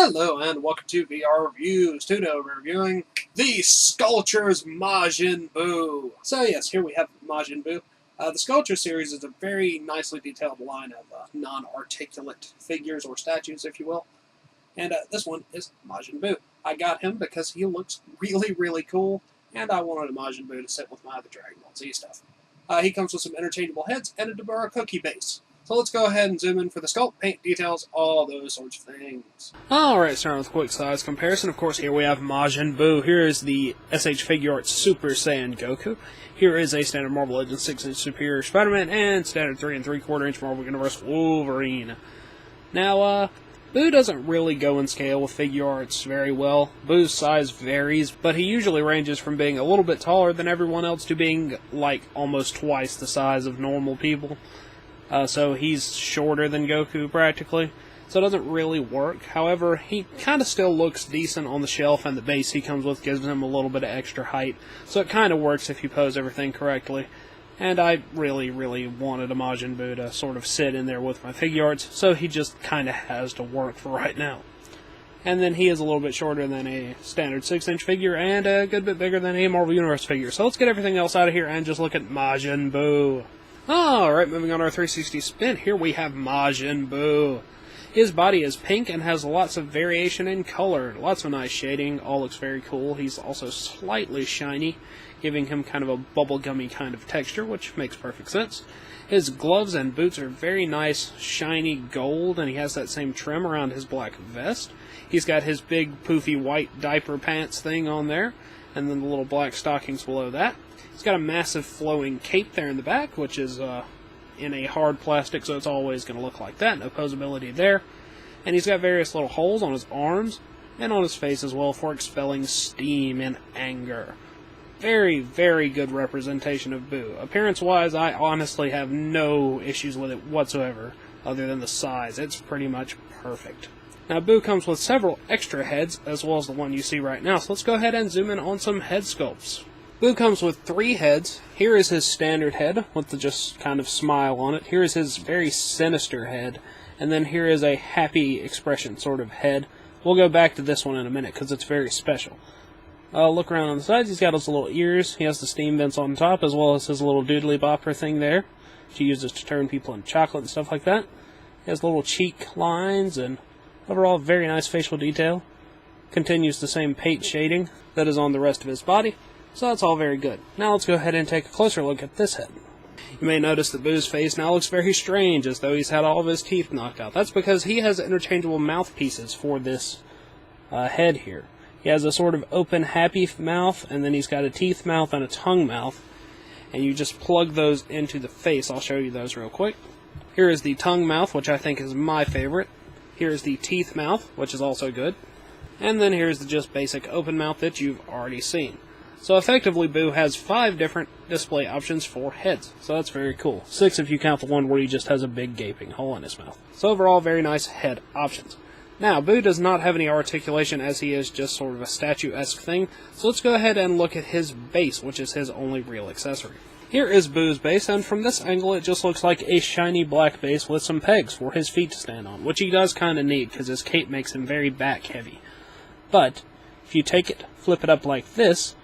Hello and welcome to VR Reviews. Today we're reviewing the SCultures Majin Buu. So yes, here we have Majin Buu. The SCultures series is a very nicely detailed line of non-articulate figures or statues, if you will. And this one is Majin Buu. I got him because he looks really cool, and I wanted a Majin Buu to sit with my other Dragon Ball Z stuff. He comes with some interchangeable heads and a Dabura cookie base. So let's go ahead and zoom in for the sculpt, paint details, all those sorts of things. Alright, starting with a quick size comparison. Of course, here we have Majin Buu. Here is the SH Figure Arts Super Saiyan Goku. Here is a standard Marvel Legends 6-inch Superior Spider-Man and standard 3 3/4-inch Marvel Universe Wolverine. Now, Buu doesn't really go in scale with figure arts very well. Buu's size varies, but he usually ranges from being a little bit taller than everyone else to being, like, almost twice the size of normal people. So he's shorter than Goku, practically, so it doesn't really work. However, he kind of still looks decent on the shelf, and the base he comes with gives him a little bit of extra height, so it kind of works if you pose everything correctly. And I really wanted a Majin Buu to sort of sit in there with my figure arts, so he just kind of has to work for right now. And then he is a little bit shorter than a standard 6-inch figure, and a good bit bigger than a Marvel Universe figure. So let's get everything else out of here and just look at Majin Buu. Alright, moving on our 360 spin, here we have Majin Buu. His body is pink and has lots of variation in color, lots of nice shading, all looks very cool. He's also slightly shiny, giving him kind of a bubblegummy kind of texture, which makes perfect sense. His gloves and boots are very nice, shiny gold, and he has that same trim around his black vest. He's got his big, poofy white diaper pants thing on there, and then the little black stockings below that. He's got a massive flowing cape there in the back, which is in a hard plastic, so it's always going to look like that. No posability there. And he's got various little holes on his arms and on his face as well for expelling steam and anger. Very good representation of Buu. Appearance-wise, I honestly have no issues with it whatsoever, other than the size. It's pretty much perfect. Now, Buu comes with several extra heads, as well as the one you see right now, so let's go ahead and zoom in on some head sculpts. Buu comes with 3 heads. Here is his standard head, with the just kind of smile on it. Here is his very sinister head, and then here is a happy expression sort of head. We'll go back to this one in a minute, because it's very special. Look around on the sides, he's got his little ears, he has the steam vents on top, as well as his little doodly bopper thing there, which he uses to turn people into chocolate and stuff like that. He has little cheek lines, and overall very nice facial detail. Continues the same paint shading that is on the rest of his body. So that's all very good. Now let's go ahead and take a closer look at this head. You may notice that Buu's face now looks very strange, as though he's had all of his teeth knocked out. That's because he has interchangeable mouthpieces for this head here. He has a sort of open, happy mouth, and then he's got a teeth mouth and a tongue mouth. And you just plug those into the face. I'll show you those real quick. Here is the tongue mouth, which I think is my favorite. Here is the teeth mouth, which is also good. And then here's the just basic open mouth that you've already seen. So effectively, Buu has 5 different display options for heads, so that's very cool. 6 if you count the one where he just has a big gaping hole in his mouth. So overall, very nice head options. Now, Buu does not have any articulation, as he is just sort of a statue-esque thing, so let's go ahead and look at his base, which is his only real accessory. Here is Buu's base, and from this angle it just looks like a shiny black base with some pegs for his feet to stand on, which he does kind of need, because his cape makes him very back-heavy. But, if you take it, flip it up like this,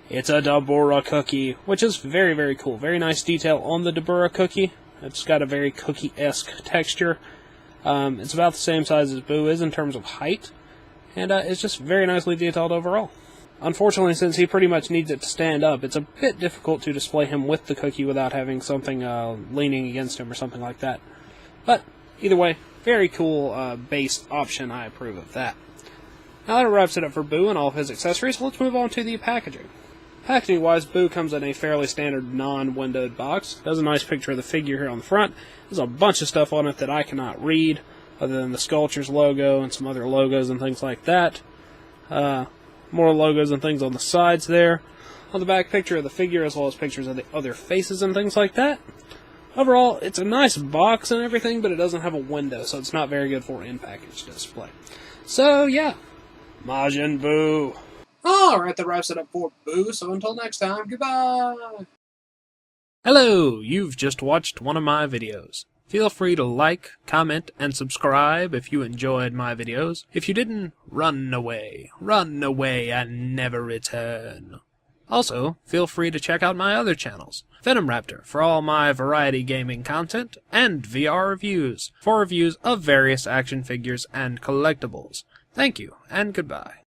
it's a Dabura cookie, which is very cool. Very nice detail on the Dabura cookie. It's got a very cookie-esque texture. It's about the same size as Buu is in terms of height, and it's just very nicely detailed overall. Unfortunately, since he pretty much needs it to stand up, it's a bit difficult to display him with the cookie without having something leaning against him or something like that. But, either way, very cool base option. I approve of that. Now that wraps it up for Buu and all of his accessories, let's move on to the packaging. Packaging-wise, Buu comes in a fairly standard non-windowed box. There's a nice picture of the figure here on the front. There's a bunch of stuff on it that I cannot read, other than the SCultures logo and some other logos and things like that. More logos and things on the sides there. On the back, picture of the figure, as well as pictures of the other faces and things like that. Overall, it's a nice box and everything, but it doesn't have a window, so it's not very good for in-package display. So, yeah. Majin Buu. Alright, that wraps it up for Buu, so until next time, goodbye! Hello, you've just watched one of my videos. Feel free to like, comment, and subscribe if you enjoyed my videos. If you didn't, run away and never return. Also, feel free to check out my other channels, Venom Raptor for all my variety gaming content, and VR Reviews for reviews of various action figures and collectibles. Thank you, and goodbye.